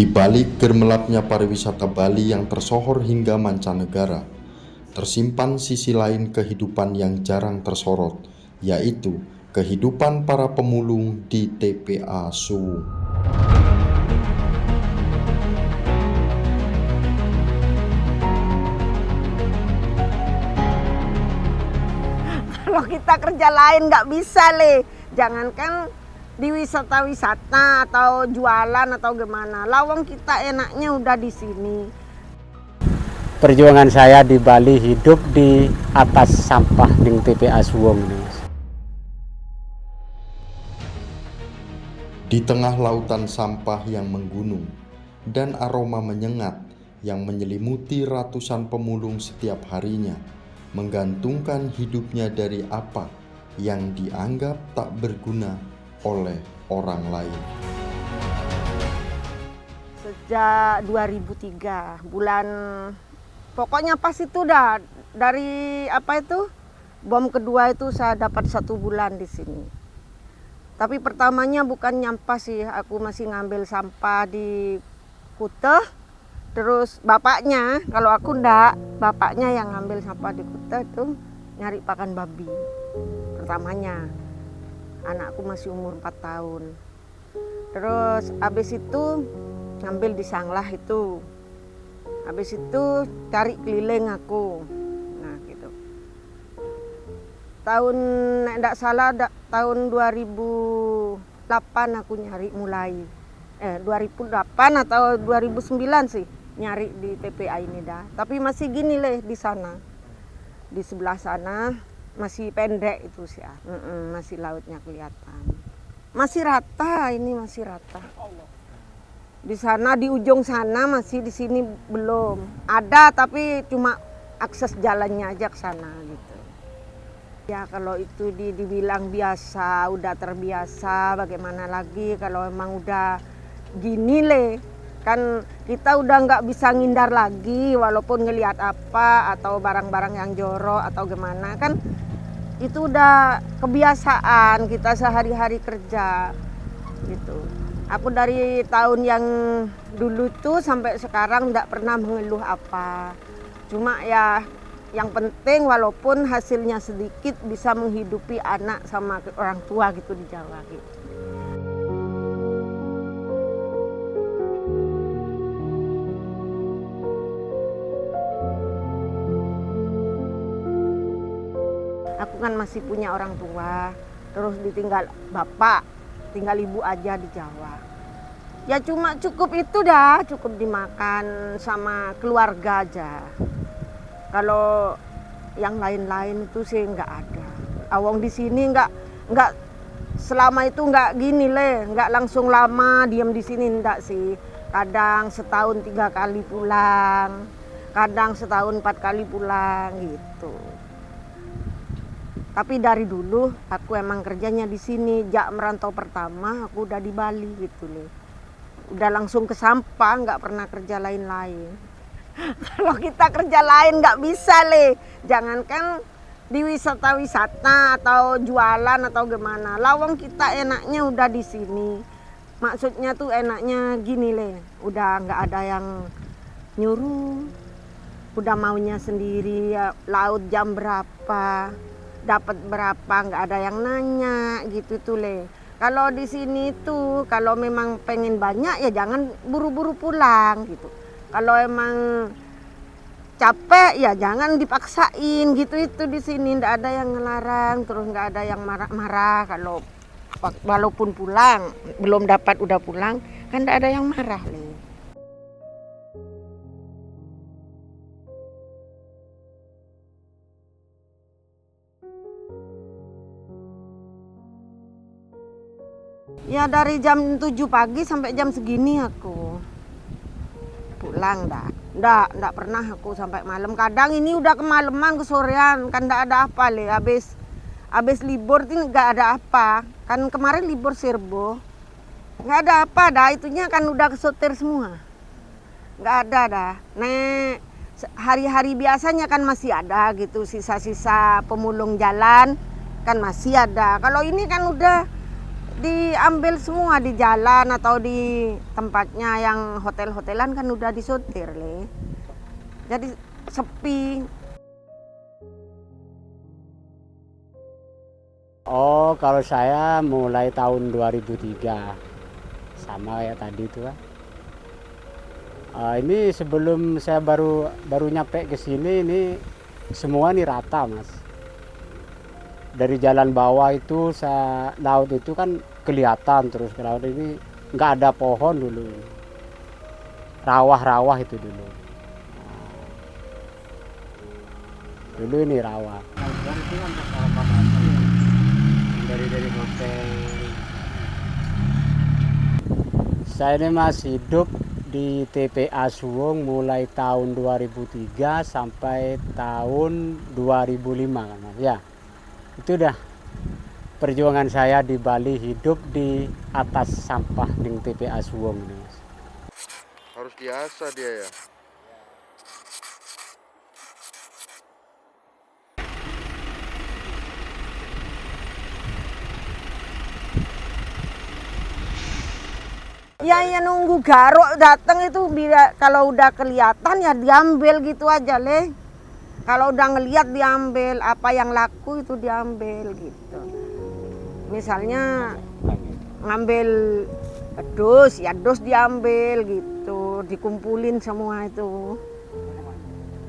Di balik gemerlapnya pariwisata Bali yang tersohor hingga mancanegara, tersimpan sisi lain kehidupan yang jarang tersorot, yaitu kehidupan para pemulung di TPA Suwung. Kalau kita kerja lain nggak bisa jangankan di wisata-wisata atau jualan atau gimana. Lawang kita enaknya udah di sini. Perjuangan saya di Bali hidup di atas sampah di TPA Suwung ini, Mas. Di tengah lautan sampah yang menggunung dan aroma menyengat yang menyelimuti ratusan pemulung setiap harinya, menggantungkan hidupnya dari apa yang dianggap tak berguna oleh orang lain. Sejak 2003 bulan, pokoknya pas itu dah dari bom kedua itu saya dapat 1 bulan di sini. Tapi pertamanya bukan nyampah sih, aku masih ngambil sampah di Kute. Terus bapaknya, kalau aku ndak, bapaknya yang ngambil sampah di Kute tuh nyari pakan babi. Pertamanya, anakku masih umur 4 tahun. Terus habis itu ngambil di Sanglah itu. Habis itu cari keliling aku. Nah gitu. Tahun enggak salah tahun 2008 aku nyari mulai. 2008 atau 2009 sih nyari di TPA ini dah. Tapi masih gini di sana. Di sebelah sana masih pendek itu sih ya. Masih lautnya kelihatan. Masih rata, ini masih rata. Di sana di ujung sana masih, di sini belum. Ada tapi cuma akses jalannya aja ke sana gitu. Ya kalau itu dibilang biasa, udah terbiasa, bagaimana lagi kalau emang udah gini kan kita udah nggak bisa ngindar lagi walaupun ngelihat apa atau barang-barang yang jorok atau gimana kan itu udah kebiasaan kita sehari-hari kerja gitu. Aku dari tahun yang dulu tuh sampai sekarang nggak pernah mengeluh apa. Cuma ya yang penting walaupun hasilnya sedikit bisa menghidupi anak sama orang tua gitu di Jawa gitu. Aku kan masih punya orang tua, terus ditinggal bapak, tinggal ibu aja di Jawa. Ya cuma cukup itu dah, cukup dimakan sama keluarga aja. Kalau yang lain-lain itu sih nggak ada. Awang di sini nggak selama itu nggak gini nggak langsung lama diam di sini nggak sih. Kadang setahun 3 kali pulang, kadang setahun 4 kali pulang gitu. Tapi dari dulu aku emang kerjanya di sini. Jak merantau pertama aku udah di Bali gitu Udah langsung ke sampah, nggak pernah kerja lain-lain. Kalau kita kerja lain nggak bisa jangankan di wisata-wisata atau jualan atau gimana. Lawang kita enaknya udah di sini. Maksudnya tuh enaknya gini udah nggak ada yang nyuruh. Udah maunya sendiri, ya, laut jam berapa, dapat berapa, nggak ada yang nanya gitu tuh Kalau di sini tuh kalau memang pengen banyak ya jangan buru-buru pulang gitu. Kalau emang capek ya jangan dipaksain gitu itu di sini nggak ada yang ngelarang, terus nggak ada yang marah-marah kalau walaupun pulang belum dapat udah pulang kan nggak ada yang marah Ya dari jam 7 pagi sampai jam segini aku pulang ndak pernah aku sampai malam. Kadang ini udah kemalaman, kesorean kan ndak ada apa habis libur ini nggak ada apa. Kan kemarin libur Sirbo nggak ada apa itunya kan udah kesoter semua. Nggak ada hari-hari biasanya kan masih ada gitu sisa-sisa pemulung jalan kan masih ada. Kalau ini kan udah diambil semua di jalan atau di tempatnya yang hotel-hotelan kan udah disortir le. Jadi sepi. Oh, kalau saya mulai tahun 2003 sama kayak tadi itu kan. Ini sebelum saya baru nyampe ke sini ini semua nih rata, Mas. Dari jalan bawah itu laut itu kan kelihatan terus ke laut ini nggak ada pohon dulu. Rawa-rawa itu dulu. Dulu ini rawa. Dari hotel. Saya ini masih hidup di TPA Suwung mulai tahun 2003 sampai tahun 2005 kan Mas. Ya. Itu dah perjuangan saya di Bali, hidup di atas sampah di TPA Suwung ini Mas. Harus diasah dia ya. Ya nunggu garuk datang itu kalau udah kelihatan ya diambil gitu aja le. Kalau udah ngelihat diambil, apa yang laku itu diambil gitu. Misalnya ngambil dus, ya dus diambil gitu, dikumpulin semua itu.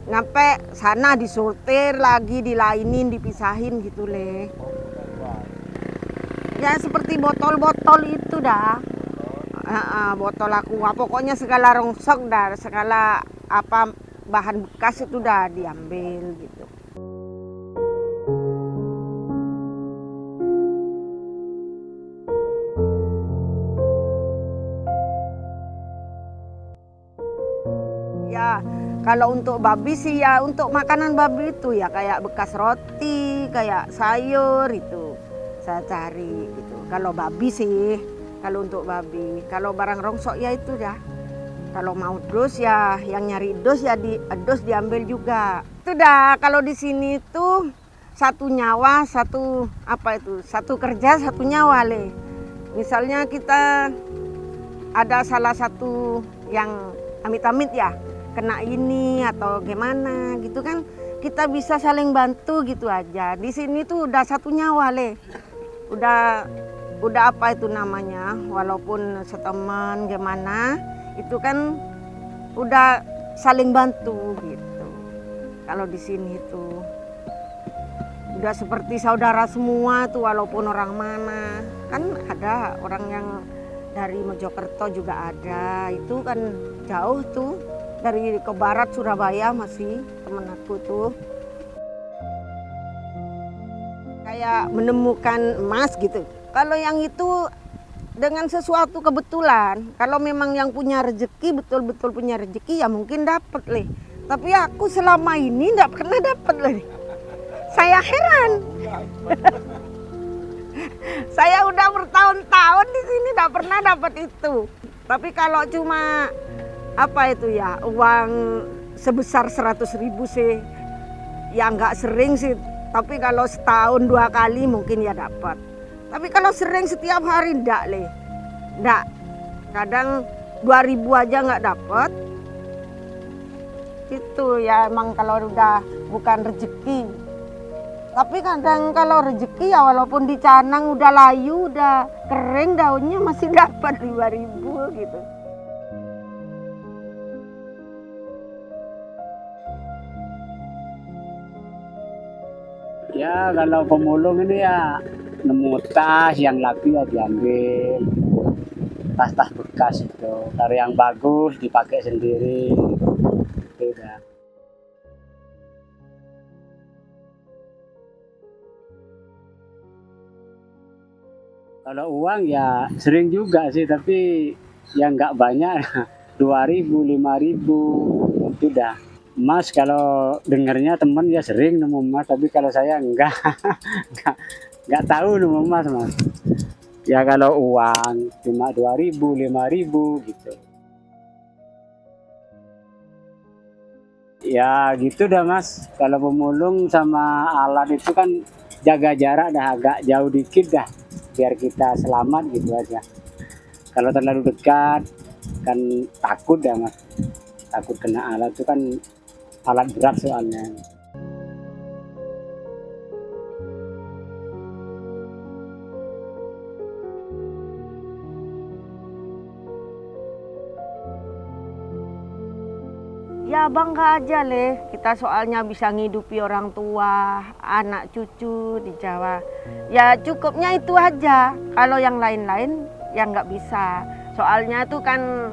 Nyampe sana disortir lagi, dilainin, dipisahin gitu le. Ya seperti botol-botol itu dah. Botol aqua, pokoknya segala rongsok dah, segala apa bahan bekas itu dah diambil gitu. Ya kalau untuk babi sih ya untuk makanan babi itu ya kayak bekas roti, kayak sayur itu saya cari gitu. Kalau babi sih. Kalau untuk babi, kalau barang rongsok ya itu ya. Kalau mau dus ya, yang nyari dus ya dus diambil juga. Itu dah kalau di sini tuh satu nyawa, satu kerja satu nyawa le. Misalnya kita ada salah satu yang amit-amit ya kena ini atau gimana gitu kan, kita bisa saling bantu gitu aja. Di sini tuh udah satu nyawa le. Udah apa itu namanya, walaupun seteman gimana, itu kan udah saling bantu gitu. Kalau di sini tuh udah seperti saudara semua tuh, walaupun orang mana. Kan ada orang yang dari Mojokerto juga ada, itu kan jauh tuh, dari ke barat Surabaya masih temen aku tuh. Kayak menemukan emas gitu. Kalau yang itu dengan sesuatu kebetulan, kalau memang yang punya rezeki, betul-betul punya rezeki ya mungkin dapat le. Tapi aku selama ini enggak pernah dapat le. Saya heran. Saya udah bertahun-tahun di sini enggak pernah dapat itu. Tapi kalau cuma apa itu ya, uang sebesar 100.000 sih ya enggak sering sih. Tapi kalau setahun 2 kali mungkin ya dapat. Tapi kalau sering setiap hari enggak le. Enggak. Kadang 2.000 aja enggak dapat. Itu ya emang kalau udah bukan rezeki. Tapi kadang kalau rezeki ya walaupun dicanang udah layu, udah kering daunnya masih dapat 5.000 gitu. Ya kalau pemulung ini ya nemu tas yang laku ya diambil, tas-tas bekas itu. Kalau yang bagus dipakai sendiri. Beda. Kalau uang ya sering juga sih, tapi yang nggak banyak. 2.000, 5.000 itu dah. Emas kalau dengarnya teman ya sering nemu emas, tapi kalau saya enggak, enggak tahu nemu emas Mas. Ya kalau uang cuma 2.000, 5.000 gitu. Ya gitu dah Mas. Kalau pemulung sama alat itu kan jaga jarak dah agak jauh dikit dah. biar kita selamat gitu aja. Kalau terlalu dekat kan takut ya mas, takut kena alat itu kan alat berat soalnya. Ya bangga aja leh, kita soalnya bisa ngidupi orang tua, anak cucu di Jawa. Ya cukupnya itu aja, kalau yang lain-lain ya nggak bisa. Soalnya itu kan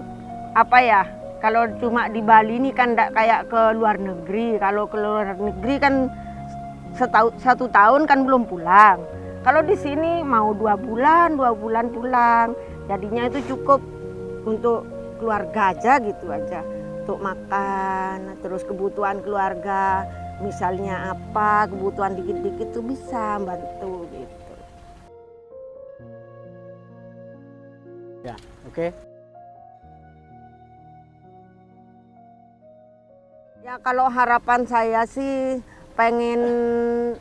apa ya, kalau cuma di Bali ini kan nggak kayak ke luar negeri. Kalau ke luar negeri kan satu tahun kan belum pulang. Kalau di sini mau 2 bulan pulang. Jadinya itu cukup untuk keluarga aja gitu aja. Untuk makan, terus kebutuhan keluarga, misalnya apa, kebutuhan dikit-dikit tuh bisa bantu gitu. Ya, oke. Ya kalau harapan saya sih pengen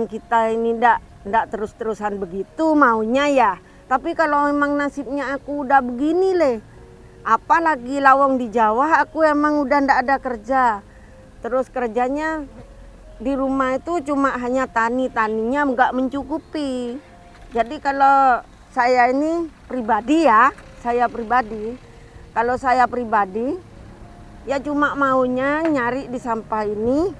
kita ini ndak terus-terusan begitu maunya ya. Tapi kalau memang nasibnya aku udah begini leh, apalagi lawang di Jawa aku emang udah ndak ada kerja. Terus kerjanya di rumah itu cuma hanya taninya nggak mencukupi. Jadi kalau saya ini pribadi ya, kalau saya pribadi ya cuma maunya nyari di sampah ini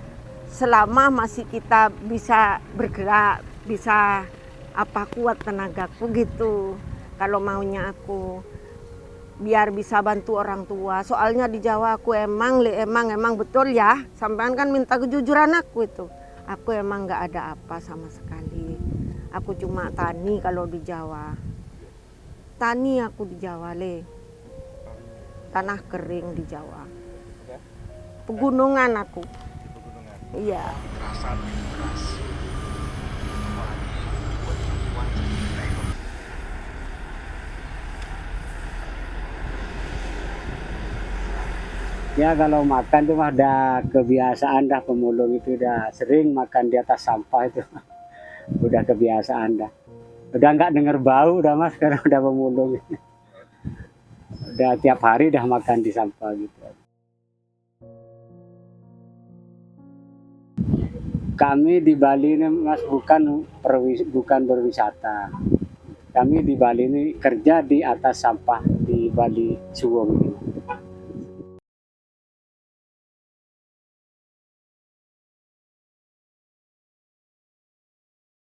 selama masih kita bisa bergerak, bisa apa kuat tenagaku gitu. Kalau maunya aku biar bisa bantu orang tua. Soalnya di Jawa aku emang betul ya. Sampean kan minta kejujuran aku itu. Aku emang nggak ada apa sama sekali. Aku cuma tani kalau di Jawa. Tani aku di Jawa le. Tanah kering di Jawa. Pegunungan aku. Iya. Ya kalau makan tuh mah udah kebiasaan dah, pemulung itu udah sering makan di atas sampah itu. Udah kebiasaan dah. Udah nggak denger bau udah mas karena udah pemulung. Udah tiap hari dah makan di sampah gitu. Kami di Bali ini mas bukan berwisata. Kami di Bali ini kerja di atas sampah di Bali Suwung.